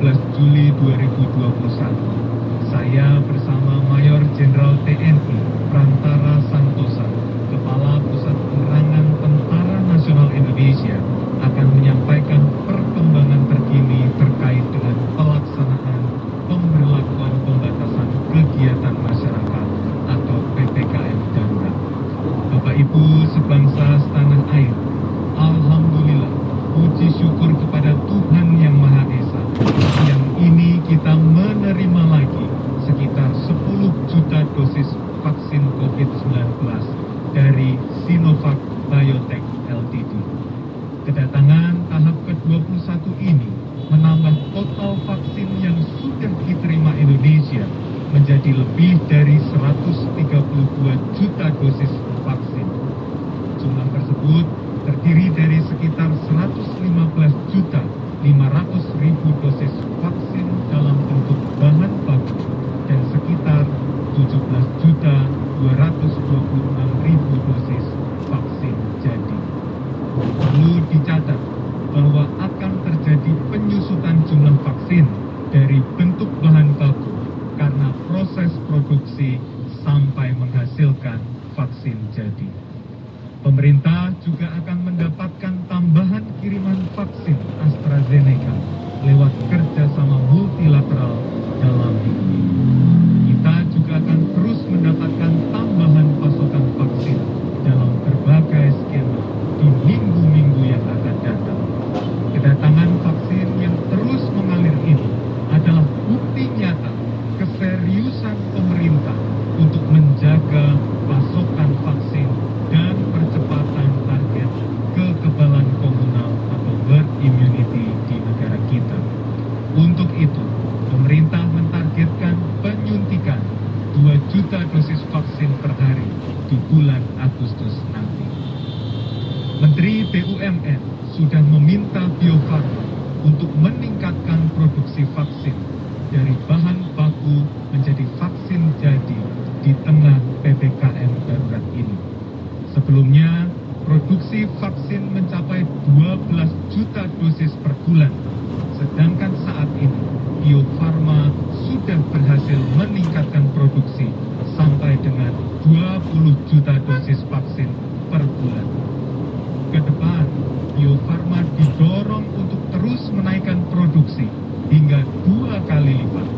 17 Juli 2021, saya bersama Mayor Jenderal TNI Prantara Santosa, Kepala Pusat Penerangan Tentara Nasional Indonesia, akan menyampaikan perkembangan terkini terkait dengan pelaksanaan pemberlakuan pembatasan kegiatan masyarakat atau PPKM darurat. Bapak Ibu sebangsa setanah air, alhamdulillah, puji syukur kepada Tuhan Yang Maha Esa. Yang ini kita menerima lagi sekitar 10 juta dosis vaksin COVID-19 dari Sinovac Biotech Ltd. Kedatangan tahap ke-21 ini menambah total vaksin yang sudah diterima Indonesia menjadi lebih dari 132 juta dosis vaksin. Jumlah tersebut terdiri dari sekitar 115.500.000 dosis vaksin dalam bentuk bahan baku dan sekitar 17.226.000 dosis vaksin jadi. Perlu dicatat bahwa akan terjadi penyusutan jumlah vaksin dari bentuk bahan baku karena proses produksi sampai menghasilkan vaksin jadi. Pemerintah juga akan mendapatkan tambahan kiriman vaksin AstraZeneca lewat kerjasama multilateral dalam negeri. Kita juga akan terus mendapatkan tambahan pasokan vaksin dalam berbagai skema di minggu-minggu yang akan datang. Kedatangan vaksin yang terus mengalir ini adalah bukti nyata keseriusan pemerintah untuk menjaga pasokan vaksin dan percepatan target kekebalan komunal atau herd immunity di negara kita. Untuk itu, pemerintah mentargetkan penyuntikan 2 juta dosis vaksin per hari di bulan Agustus nanti. Menteri BUMN sudah meminta Bio Farma untuk meningkatkan produksi vaksin dari bahan baku menjadi vaksin jadi di tengah PPKM darurat ini. Sebelumnya, produksi vaksin mencapai 12 juta dosis per bulan, sedangkan saat ini Bio Farma sudah berhasil meningkatkan produksi sampai dengan 20 juta dosis vaksin per bulan. Ke depan, Bio Farma didorong untuk terus menaikkan produksi hingga 2 kali lipat.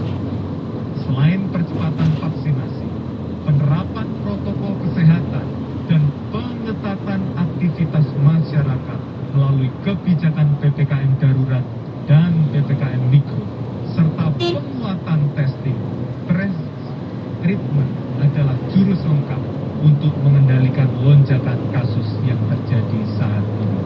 Selain percepatan vaksinasi, penerapan protokol kesehatan dan pengetatan aktivitas masyarakat melalui kebijakan PPKM darurat dan PPKM mikro, serta penguatan testing, treatment adalah jurus lengkap untuk mengendalikan lonjakan kasus yang terjadi saat ini.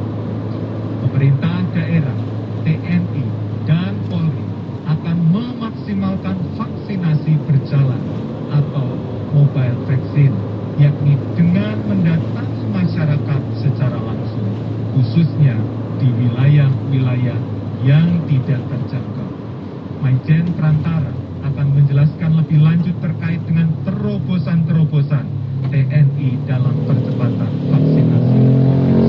Pemerintah daerah, TNI, dan Polri akan memaksimalkan vaksinasi berjalan atau mobile vaccine, yakni dengan mendatangi masyarakat secara langsung, khususnya di wilayah-wilayah yang tidak terjangkau. Maijen Prantara akan menjelaskan lebih lanjut terkait dengan terobosan-terobosan TNI dalam percepatan vaksinasi COVID-19.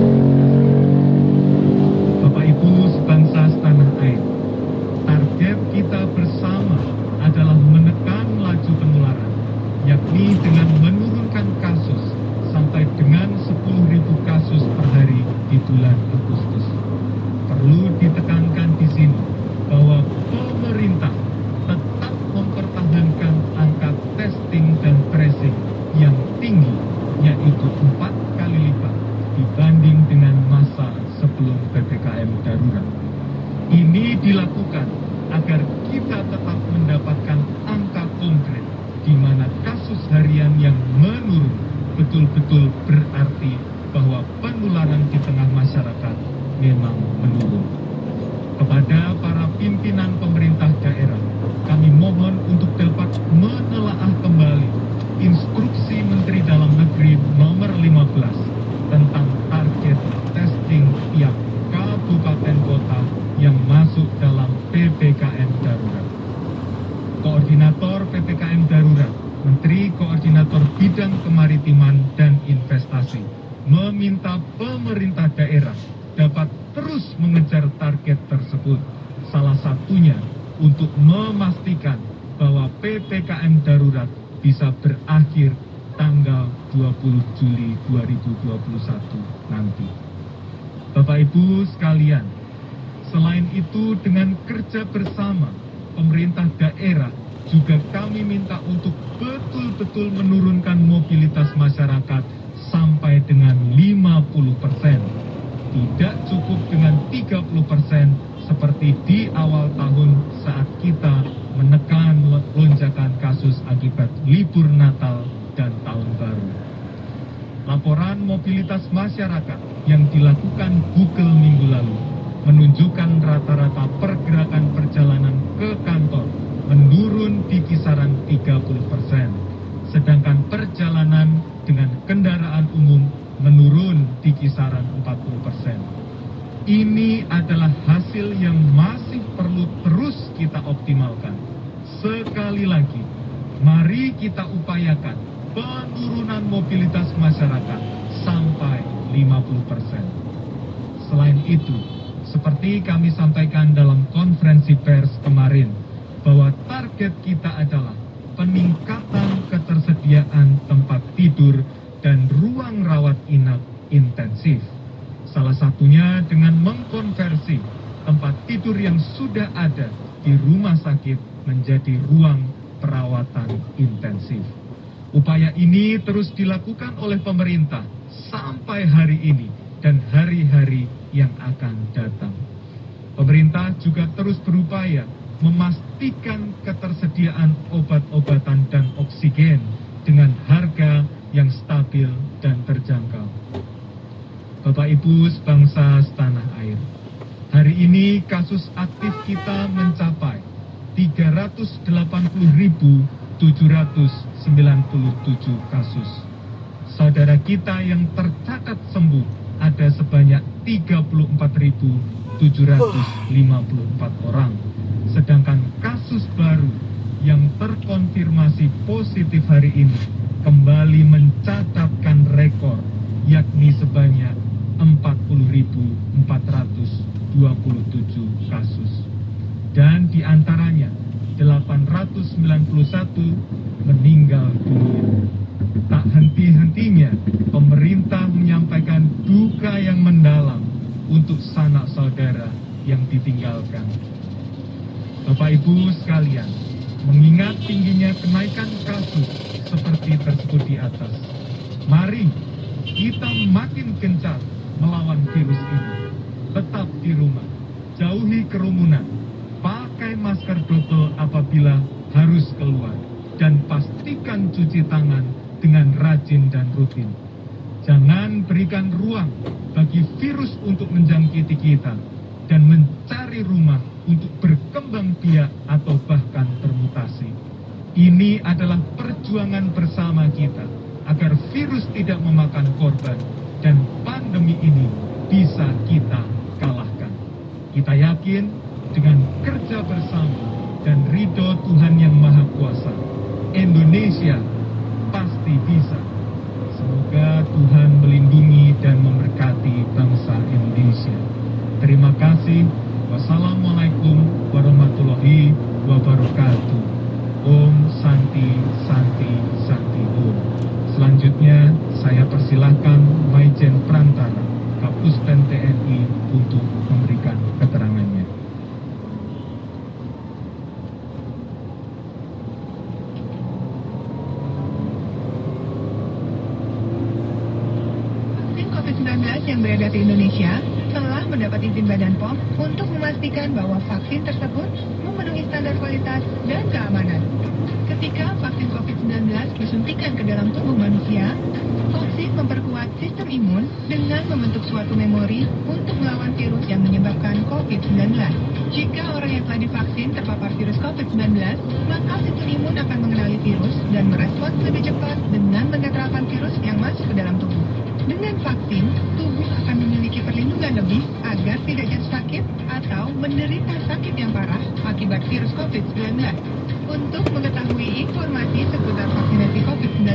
Bapak Ibu sebangsa setanah air, target kita bersama adalah menekan laju penularan, yakni dengan menurunkan kasus sampai dengan 10.000 kasus per hari di bulan Agustus. Perlu ditekankan di sini bahwa pemerintah tetap mempertahankan angka testing dan tracing yang tinggi, yaitu 4 kali lipat dibanding dengan masa sebelum PPKM darurat. Ini dilakukan agar kita tetap mendapatkan angka konkret di mana kasus harian yang menurun betul-betul berarti bahwa penularan di tengah masyarakat memang menurun. Kepada para pimpinan pemerintah daerah, kami mohon untuk dapat menelaah kembali instruksi Menteri Dalam Negeri nomor 15 tentang target testing tiap kabupaten kota yang masuk dalam PPKM darurat. Koordinator PPKM darurat, Menteri Koordinator Bidang Kemaritiman dan Investasi, meminta pemerintah daerah dapat terus mengejar target tersebut. Salah satunya untuk memastikan bahwa PPKM darurat bisa berakhir tanggal 20 Juli 2021 nanti. Bapak Ibu sekalian, selain itu dengan kerja bersama pemerintah daerah juga kami minta untuk betul-betul menurunkan mobilitas masyarakat sampai dengan 50%. Tidak cukup dengan 30% seperti di awal tahun saat kita menekan lonjakan kasus akibat libur Natal dan Tahun Baru. Laporan mobilitas masyarakat yang dilakukan Google minggu lalu menunjukkan rata-rata pergerakan perjalanan ke kantor menurun di kisaran 30%, sedangkan perjalanan dengan kendaraan umum menurun di kisaran 40%. Ini adalah hasil yang masih perlu terus kita optimalkan. Sekali lagi, mari kita upayakan penurunan mobilitas masyarakat sampai 50%. Selain itu, seperti kami sampaikan dalam konferensi pers kemarin, bahwa target kita adalah peningkatan ketersediaan tempat tidur dan ruang rawat inap intensif. Salah satunya dengan mengkonversi tempat tidur yang sudah ada di rumah sakit menjadi ruang perawatan intensif. Upaya ini terus dilakukan oleh pemerintah sampai hari ini dan hari-hari yang akan datang. Pemerintah juga terus berupaya memastikan ketersediaan obat-obatan dan oksigen dengan harga yang stabil dan terjangkau. Bapak Ibu sebangsa setanah air, hari ini kasus aktif kita mencapai 380.797 kasus. Saudara kita yang tercatat sembuh ada sebanyak 34.754 orang. Sedangkan kasus baru yang terkonfirmasi positif hari ini kembali mencatatkan rekor, yakni sebanyak 40.427 kasus. Dan di antaranya 891 meninggal dunia. Tak henti-hentinya pemerintah menyampaikan duka yang mendalam untuk sanak saudara yang ditinggalkan. Bapak Ibu sekalian, mengingat tingginya kenaikan kasus seperti tersebut di atas, mari kita makin gencar melawan virus ini. Tetap di rumah, jauhi kerumunan, pakai masker double apabila harus keluar, dan pastikan cuci tangan dengan rajin dan rutin. Jangan berikan ruang bagi virus untuk menjangkiti kita dan mencari rumah untuk berkembang biak atau bahkan bermutasi. Ini adalah perjuangan bersama kita agar virus tidak memakan korban dan pandemi ini bisa kita kalahkan. Kita yakin dengan kerja bersama dan ridho Tuhan Yang Maha Kuasa, Indonesia pasti bisa. Semoga Tuhan melindungi dan memberkati bangsa Indonesia. Terima kasih. Wassalamualaikum warahmatullahi wabarakatuh. Om Santi Santi Santi Om. Selanjutnya saya persilahkan Maijen Prantara, Kapuspen TNI untuk memberikan keterangannya. Vaksin COVID-19 yang beredar di Indonesia telah mendapat izin Badan POM untuk memastikan bahwa vaksin tersebut memenuhi standar kualitas dan keamanan. Ketika vaksin COVID-19 disuntikan ke dalam tubuh manusia, vaksin memperkuat sistem imun dengan membentuk suatu memori untuk melawan virus yang menyebabkan COVID-19. Jika orang yang telah divaksin terpapar virus COVID-19, maka sistem imun akan mengenali virus dan merespons lebih cepat dengan menetralkan virus yang masuk ke dalam tubuh. Dengan vaksin, tubuh akan memiliki perlindungan lebih agar tidak jatuh sakit atau menderita sakit yang parah akibat virus COVID-19. Untuk mengetahui informasi seputar vaksinasi COVID-19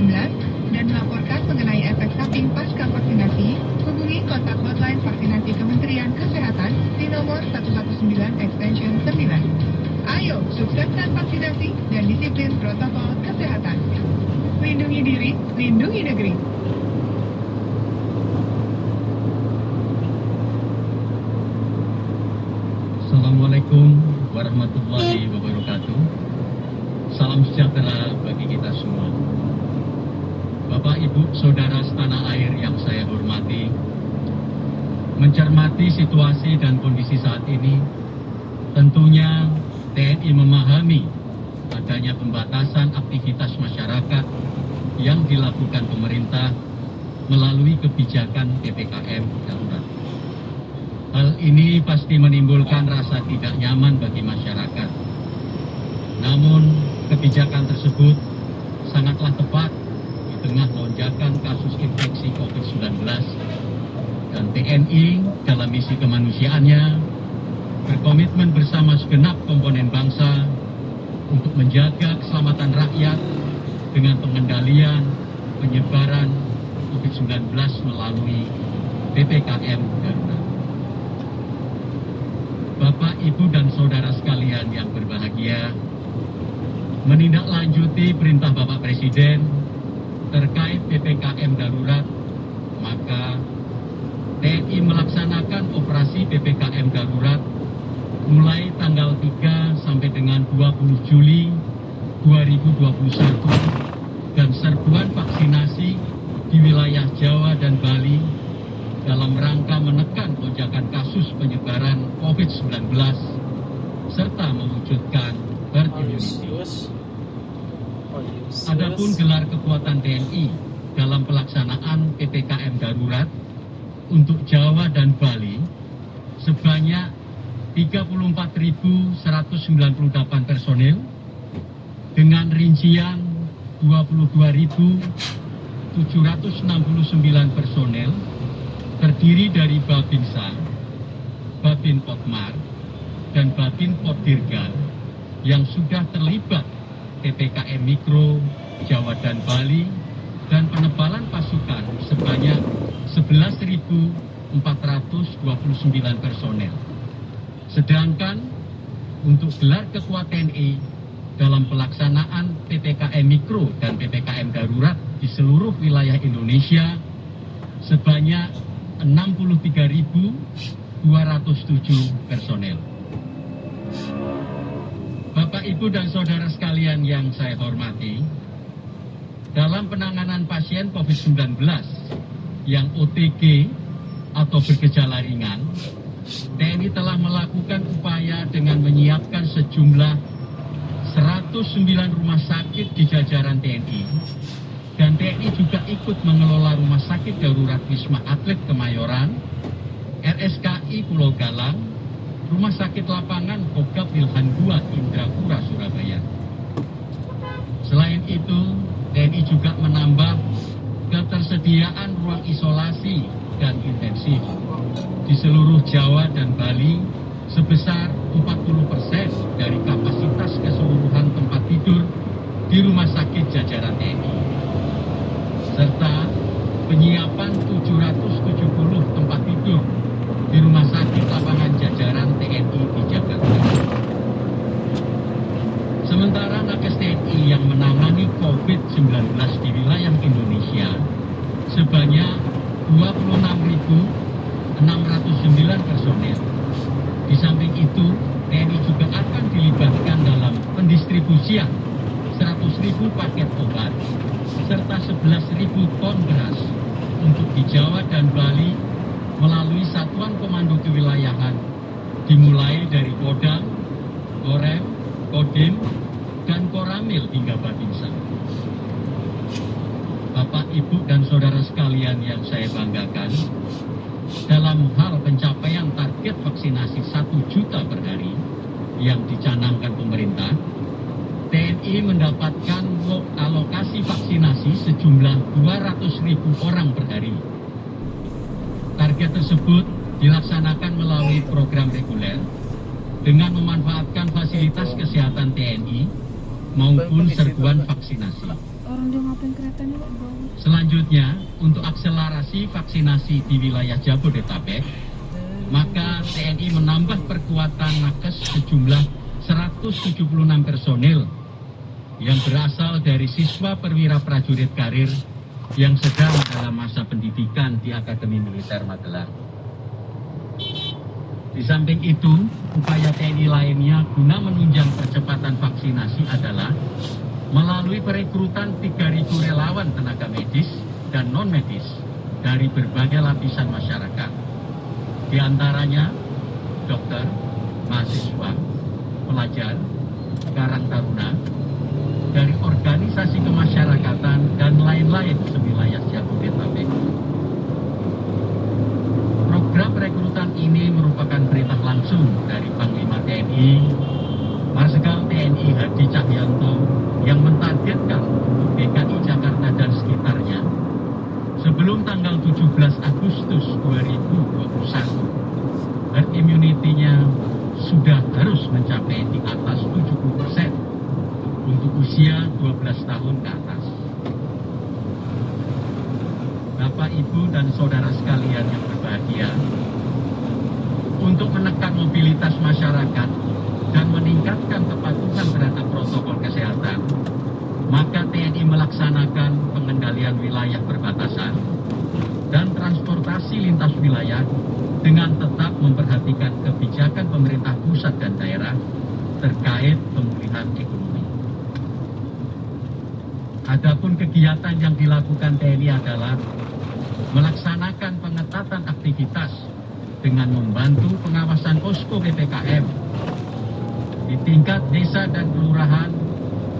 dan melaporkan mengenai efek samping pasca vaksinasi, hubungi kontak hotline vaksinasi Kementerian Kesehatan di nomor 119 extension 9. Ayo, lindungi negeri. Assalamualaikum warahmatullahi wabarakatuh. Salam sejahtera bagi kita semua. Bapak, Ibu, Saudara setanah air yang saya hormati, mencermati situasi dan kondisi saat ini, tentunya TNI memahami adanya pembatasan aktivitas masyarakat yang dilakukan pemerintah melalui kebijakan PPKM darurat. Hal ini pasti menimbulkan rasa tidak nyaman bagi masyarakat. Namun, kebijakan tersebut sangatlah tepat di tengah lonjakan kasus infeksi COVID-19 dan TNI dalam misi kemanusiaannya berkomitmen bersama segenap komponen bangsa untuk menjaga keselamatan rakyat dengan pengendalian penyebaran COVID-19 melalui PPKM darurat. Bapak, Ibu, dan Saudara sekalian yang berbahagia, menindaklanjuti perintah Bapak Presiden terkait PPKM darurat, maka TNI melaksanakan operasi PPKM darurat mulai tanggal 3 sampai dengan 20 Juli 2021 dan serbuan vaksinasi di wilayah Jawa dan Bali dalam rangka menekan lonjakan kasus penyebaran COVID-19 serta mewujudkan herd immunity. Adapun gelar kekuatan TNI dalam pelaksanaan PPKM darurat untuk Jawa dan Bali sebanyak 34.198 personil dengan rincian 22.769 personil terdiri dari Babinsa, Babin Potmar, dan Babin Poddirgal yang sudah terlibat PPKM Mikro Jawa dan Bali dan penebalan pasukan sebanyak 11.429 personel. Sedangkan untuk gelar kekuatan TNI dalam pelaksanaan PPKM Mikro dan PPKM Darurat di seluruh wilayah Indonesia sebanyak 63.207 personel. Bapak, Ibu, dan Saudara sekalian yang saya hormati, dalam penanganan pasien COVID-19 yang OTG atau bergejala ringan, TNI telah melakukan upaya dengan menyiapkan sejumlah 109 rumah sakit di jajaran TNI. Dan TNI juga ikut mengelola Rumah Sakit Darurat Wisma Atlet Kemayoran, RSKI Pulau Galang, Rumah Sakit Lapangan Kogab Wilhan II Indrapura Surabaya. Selain itu, TNI juga menambah ketersediaan ruang isolasi dan intensif di seluruh Jawa dan Bali sebesar 40% dari kapasitas keseluruhan tempat tidur di rumah sakit jajaran TNI. Serta penyiapan 770 tempat tidur di rumah sakit lapangan jajaran TNI di Jakarta. Sementara nakes TNI yang menangani COVID-19 di wilayah Indonesia sebanyak 26.609 personel. Di samping itu, TNI juga akan dilibatkan dalam pendistribusian 100.000 paket obat serta 11.000 ton beras untuk di Jawa dan Bali melalui Satuan Komando Kewilayahan dimulai dari Kodam, Korem, Kodim, dan Koramil hingga Babinsa. Bapak, Ibu, dan Saudara sekalian yang saya banggakan, dalam hal pencapaian target vaksinasi 1 juta per hari yang dicanangkan pemerintah, TNI mendapatkan alokasi vaksinasi sejumlah 200.000 orang per hari. Target tersebut dilaksanakan melalui program reguler dengan memanfaatkan fasilitas kesehatan TNI maupun serbuan vaksinasi. Selanjutnya, untuk akselerasi vaksinasi di wilayah Jabodetabek, maka TNI menambah perkuatan nakes sejumlah 176 personil yang berasal dari siswa perwira prajurit karir yang sedang dalam masa pendidikan di Akademi Militer Magelang. Di samping itu, upaya TNI lainnya guna menunjang percepatan vaksinasi adalah melalui perekrutan 3.000 relawan tenaga medis dan non-medis dari berbagai lapisan masyarakat. Di antaranya dokter, mahasiswa, pelajar, karang taruna, dari organisasi kemasyarakatan dan lain-lain sewilayah Jabodetabek. Program perekrutan ini merupakan perintah langsung dari Panglima TNI, Marsikal TNI Hadi Cahyanto yang mentargetkan DKI Jakarta dan sekitarnya sebelum tanggal 17 Agustus 2021. Herd immunity-nya sudah harus mencapai di atas 70% untuk usia 12 tahun ke atas. Bapak, Ibu, dan saudara sekalian yang berbahagia, untuk menekan mobilitas masyarakat dan meningkatkan kepatuhan terhadap protokol kesehatan, maka TNI melaksanakan pengendalian wilayah perbatasan dan transportasi lintas wilayah dengan tetap memperhatikan kebijakan pemerintah pusat dan daerah terkait pemulihan ekonomi. Adapun kegiatan yang dilakukan TNI adalah melaksanakan pengetatan aktivitas dengan membantu pengawasan posko PPKM di tingkat desa dan kelurahan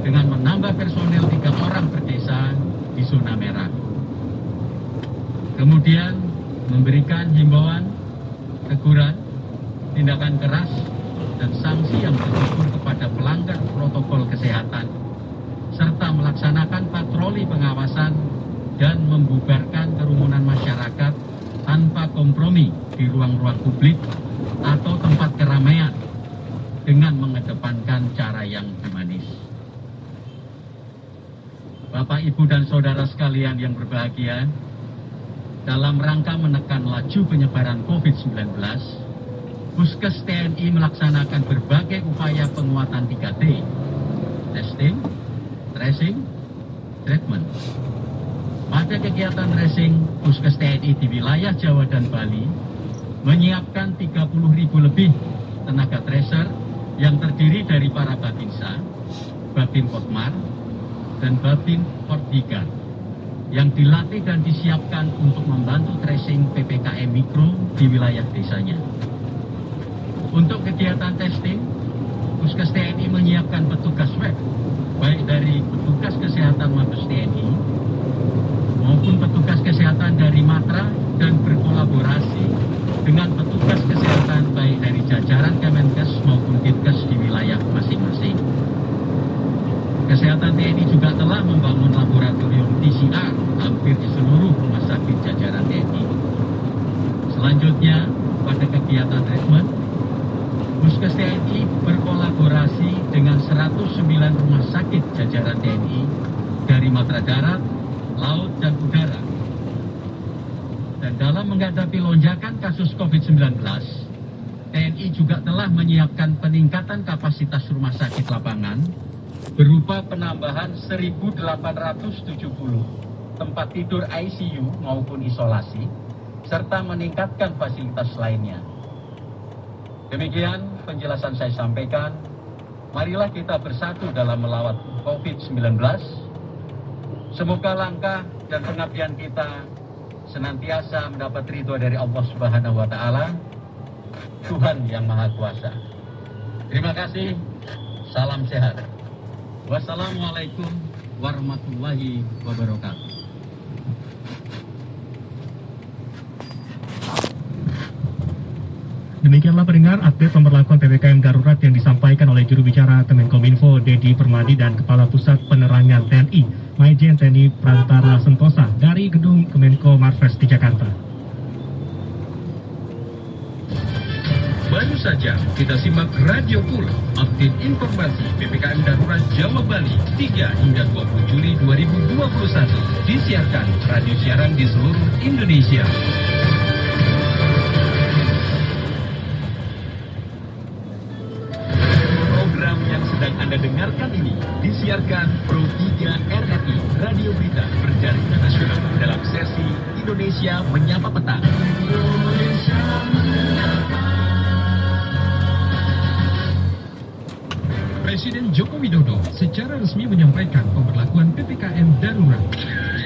dengan menambah personel 3 orang per desa di zona merah. Kemudian memberikan himbauan, teguran, tindakan keras, dan sanksi yang terukur kepada pelanggar protokol kesehatan, serta melaksanakan patroli pengawasan dan membubarkan kerumunan masyarakat tanpa kompromi di ruang-ruang publik atau tempat keramaian dengan mengedepankan cara yang humanis. Bapak, Ibu, dan saudara sekalian yang berbahagia, dalam rangka menekan laju penyebaran COVID-19, Puskes TNI melaksanakan berbagai upaya penguatan 3T, testing, tracing, treatment. Pada kegiatan tracing, Puskes TNI di wilayah Jawa dan Bali menyiapkan 30.000 lebih tenaga tracer yang terdiri dari para Babinsa, Babin Kotmar, dan Babin Portiga yang dilatih dan disiapkan untuk membantu tracing PPKM Mikro di wilayah desanya. Untuk kegiatan testing, Puskes TNI menyiapkan petugas swab, baik dari petugas kesehatan Mabes TNI maupun petugas kesehatan dari Matra dan berkolaborasi dengan petugas kesehatan baik dari jajaran Kemenkes maupun Dinkes di wilayah masing-masing. Kesehatan TNI juga telah membangun laboratorium PCR hampir di seluruh rumah sakit jajaran TNI. Selanjutnya, pada kegiatan treatment, Puskes TNI berkolaborasi dengan 109 rumah sakit jajaran TNI dari Matra Darat, Laut, dan Udara. Dan dalam menghadapi lonjakan kasus COVID-19, TNI juga telah menyiapkan peningkatan kapasitas rumah sakit lapangan berupa penambahan 1.870 tempat tidur ICU maupun isolasi, serta meningkatkan fasilitas lainnya. Demikian penjelasan saya sampaikan. Marilah kita bersatu dalam melawat COVID-19. Semoga langkah dan pengabdian kita senantiasa mendapat ridho dari Allah Subhanahu wa Ta'ala, Tuhan yang Maha Kuasa. Terima kasih. Salam sehat. Wassalamualaikum warahmatullahi wabarakatuh. Demikianlah pendengar update pemberlakuan PPKM darurat yang disampaikan oleh juru bicara Kemenkominfo Dedi Permadi dan Kepala Pusat Penerangan TNI Maijen TNI Prantara Sentosa dari Gedung Kemenko Marves di Jakarta. Baru saja kita simak Radio Pul, update informasi PPKM Darurat Jawa Bali 3 hingga 20 Juli 2021, disiarkan radio siaran di seluruh Indonesia. Program yang sedang Anda dengarkan ini disiarkan Pro 3 RRI, Radio Berita Berjaringan Nasional. Menyapa Petang. Presiden Joko Widodo secara resmi menyampaikan pemberlakuan PPKM darurat.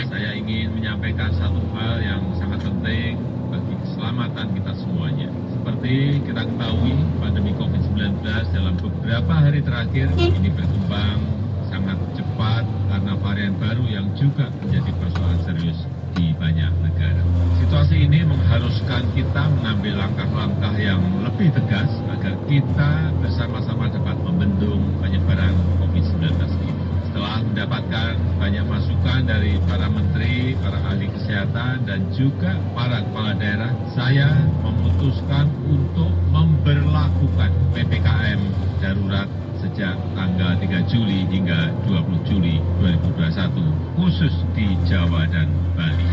Saya ingin menyampaikan satu hal yang sangat penting bagi keselamatan kita semuanya. Seperti kita ketahui, pandemi COVID-19 dalam beberapa hari terakhir ini berkembang sangat cepat karena varian baru yang juga menjadi persoalan serius di banyak negara. Situasi ini mengharuskan kita mengambil langkah-langkah yang lebih tegas agar kita bersama-sama dapat membendung penyebaran COVID-19 ini. Setelah mendapatkan banyak masukan dari para menteri, para ahli kesehatan, dan juga para kepala daerah, saya memutuskan untuk memberlakukan PPKM darurat sejak tanggal 3 Juli hingga 20 Juli 2021, khusus di Jawa dan Bali.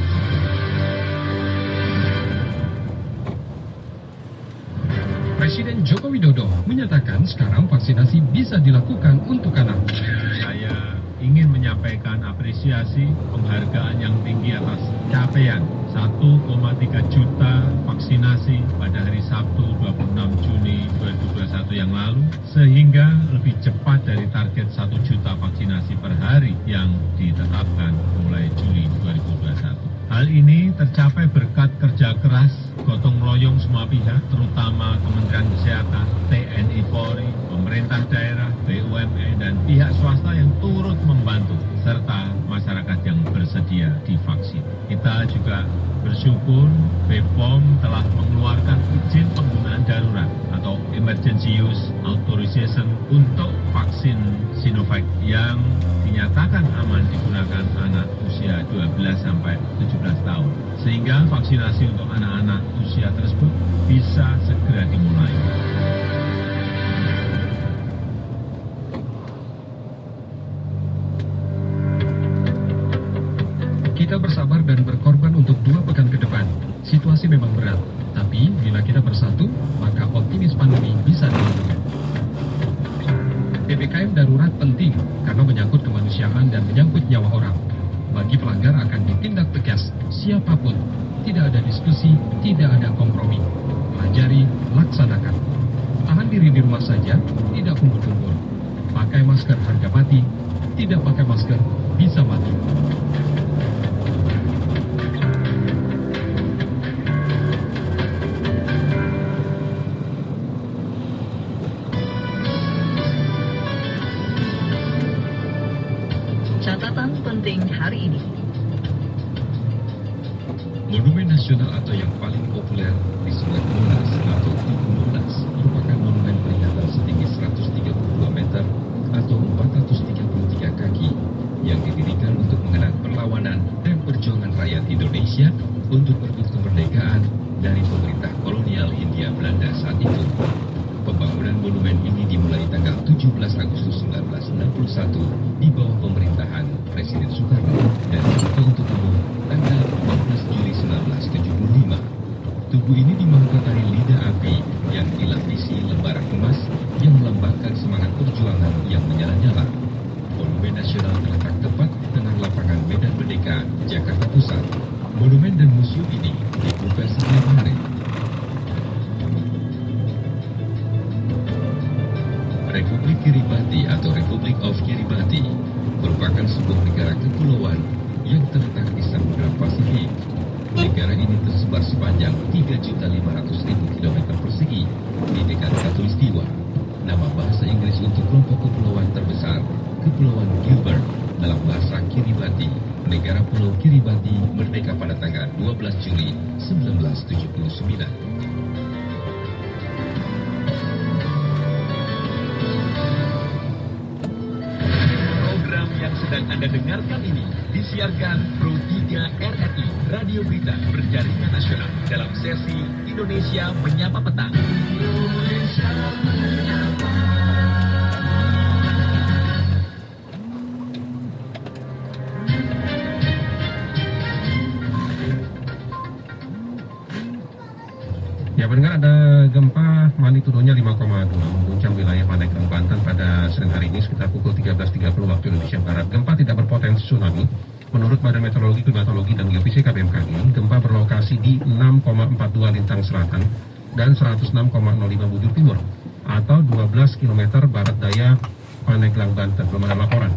Presiden Joko Widodo menyatakan sekarang vaksinasi bisa dilakukan untuk anak. Saya ingin menyampaikan apresiasi penghargaan yang tinggi atas capaian 1,3 juta vaksinasi pada hari Sabtu 26 Juni 2021 yang lalu, sehingga lebih cepat dari target 1 juta vaksinasi per hari yang ditetapkan mulai Juli 2021. Hal ini tercapai berkat kerja keras, gotong royong semua pihak, terutama Kementerian Kesehatan, TNI Polri, pemerintah daerah, BUMN, dan pihak swasta yang turut membantu, serta masyarakat yang bersedia divaksin. Kita juga bersyukur BPOM telah mengeluarkan izin penggunaan darurat atau Emergency Use Authorization untuk vaksin Sinovac yang dinyatakan aman digunakan anak usia 12 sampai 17 tahun. Sehingga vaksinasi untuk anak-anak usia tersebut bisa segera dimulai. Kita bersabar dan berkorban untuk 2 pekan ke depan. Situasi memang berat, tapi bila kita bersatu, maka optimis pandemi bisa dilakukan. PPKM darurat penting karena menyangkut kemanusiaan dan menyangkut nyawa orang. Bagi pelanggar akan ditindak tegas siapapun. Tidak ada diskusi, tidak ada kompromi. Pelajari, laksanakan. Tahan diri di rumah saja, tidak kumpul-kumpul. Pakai masker harga mati, tidak pakai masker bisa mati. Catatan penting hari ini. Monumen nasional atau yang paling populer di sebelah Monas atau Tugu Monas merupakan monumen peringatan setinggi 132 meter atau 433 kaki yang didirikan untuk mengenang perlawanan dan perjuangan rakyat Indonesia untuk merebut kemerdekaan dari pemerintah kolonial Hindia Belanda saat itu. Pembangunan monumen ini dimulai tanggal 17 Agustus 1961 di bawah pemerintahan Presiden Soekarno dan dibuka untuk umum tanggal 14 Juli 1975. Tugu ini dimahkotai lidah api yang dilapisi lembaran emas yang melambangkan semangat perjuangan yang menyala-nyala. Monumen nasional terletak tepat di tengah lapangan Medan Merdeka, Jakarta Pusat. Monumen dan museum ini dibuka setiap hari. Republik Kiribati atau Republic of Kiribati merupakan sebuah negara kepulauan yang terletak di Samudra Pasifik. Negara ini tersebar sepanjang 3.500.000 km persegi di dekat Khatulistiwa. Nama bahasa Inggris untuk kelompok kepulauan terbesar, Kepulauan Gilbert, dalam bahasa Kiribati. Negara Pulau Kiribati merdeka pada tanggal 12 Juli 1979. Yang Anda dengarkan ini disiarkan Pro 3 RRI Radio Berita Berjaringan Nasional dalam sesi Indonesia Menyapa Petang. Indonesia Menyapa. Ya, pendengar, ada gempa magnitudonya 5,2 mengguncang wilayah Pandeglang, Banten pada Senin hari ini sekitar pukul 13.30 waktu Indonesia Barat. Gempa tidak berpotensi tsunami Menurut Badan Meteorologi, Klimatologi, dan Geofisika BMKG, gempa berlokasi di 6,42 lintang selatan dan 106,05 bujur timur atau 12 km barat daya Pandeglang, Banten. Belum ada laporan.